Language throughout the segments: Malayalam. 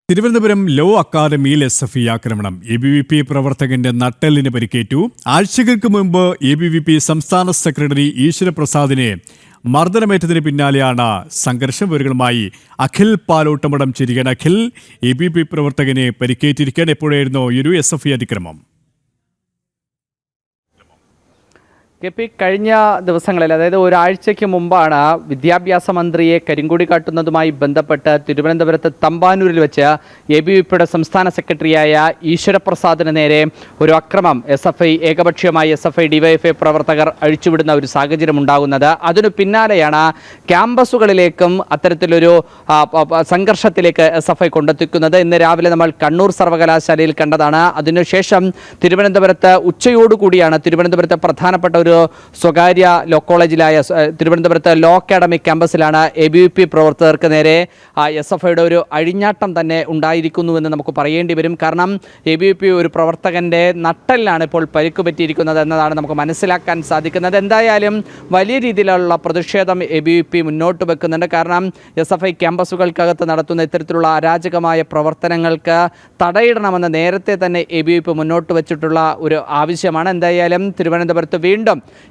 തിരുവനന്തപുരം ലോ അക്കാദമിയിൽ SFI ആക്രമണം. ABVP പ്രവർത്തകന്റെ നട്ടെല്ലിന് പരിക്കേറ്റു. ആഴ്ചകൾക്ക് മുമ്പ് ABVP സംസ്ഥാന സെക്രട്ടറി ഈശ്വരപ്രസാദിനെ മർദ്ദനമേറ്റതിന് പിന്നാലെയാണ് സംഘർഷം. വിവരങ്ങളുമായി അഖിൽ പാലോട്ടമടം ചേരുകയാണ്. അഖിൽ, ABVP പ്രവർത്തകനെ പരിക്കേറ്റിരിക്കാൻ എപ്പോഴായിരുന്നു ഒരു SFI അതിക്രമം? കഴിഞ്ഞ ദിവസങ്ങളിൽ, അതായത് ഒരാഴ്ചയ്ക്ക് മുമ്പാണ് വിദ്യാഭ്യാസ മന്ത്രിയെ കരിങ്കൊടി കാട്ടുന്നതുമായി ബന്ധപ്പെട്ട് തിരുവനന്തപുരത്ത് തമ്പാനൂരിൽ വെച്ച് ABVPയുടെ സംസ്ഥാന സെക്രട്ടറിയായ ഈശ്വരപ്രസാദിന് നേരെ ഒരു അക്രമം ഏകപക്ഷീയമായി SFI DYFI പ്രവർത്തകർ അഴിച്ചുവിടുന്ന ഒരു സാഹചര്യം ഉണ്ടാകുന്നത്. അതിനു പിന്നാലെയാണ് ക്യാമ്പസുകളിലേക്കും അത്തരത്തിലൊരു സംഘർഷത്തിലേക്ക് SFI കൊണ്ടെത്തിക്കുന്നത്. ഇന്ന് രാവിലെ നമ്മൾ കണ്ണൂർ സർവകലാശാലയിൽ കണ്ടതാണ്. അതിനുശേഷം തിരുവനന്തപുരത്ത് ഉച്ചയോടുകൂടിയാണ് തിരുവനന്തപുരത്തെ പ്രധാനപ്പെട്ട ഒരു സ്വകാര്യ ലോ കോളേജിലായ തിരുവനന്തപുരത്ത് ലോ അക്കാഡമിക് ക്യാമ്പസിലാണ് ABVP പ്രവർത്തകർക്ക് നേരെ SFIയുടെ ഒരു അഴിഞ്ഞാട്ടം തന്നെ ഉണ്ടായിരിക്കുന്നുവെന്ന് നമുക്ക് പറയേണ്ടി വരും. കാരണം ABVP ഒരു പ്രവർത്തകൻ്റെ നട്ടെല്ലാണ് ഇപ്പോൾ പരിക്ക് പറ്റിയിരിക്കുന്നത് എന്നതാണ് നമുക്ക് മനസ്സിലാക്കാൻ സാധിക്കുന്നത്. എന്തായാലും വലിയ രീതിയിലുള്ള പ്രതിഷേധം ABVP മുന്നോട്ട് വെക്കുന്നുണ്ട്. കാരണം SFI ക്യാമ്പസുകൾക്കകത്ത് നടത്തുന്ന ഇത്തരത്തിലുള്ള അരാജകമായ പ്രവർത്തനങ്ങൾക്ക് തടയിടണമെന്ന് നേരത്തെ തന്നെ ABVP മുന്നോട്ട് വെച്ചിട്ടുള്ള ഒരു ആവശ്യമാണ്. എന്തായാലും തിരുവനന്തപുരത്ത് വീണ്ടും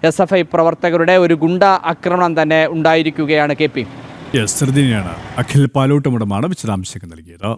SFI പ്രവർത്തകരുടെ ഒരു ഗുണ്ട ആക്രമണം തന്നെ ഉണ്ടായിരിക്കുകയാണ്. KP അഖിൽ പാലോട്ടമുടമാണ് വിശദാംശങ്ങൾ നൽകിയത്.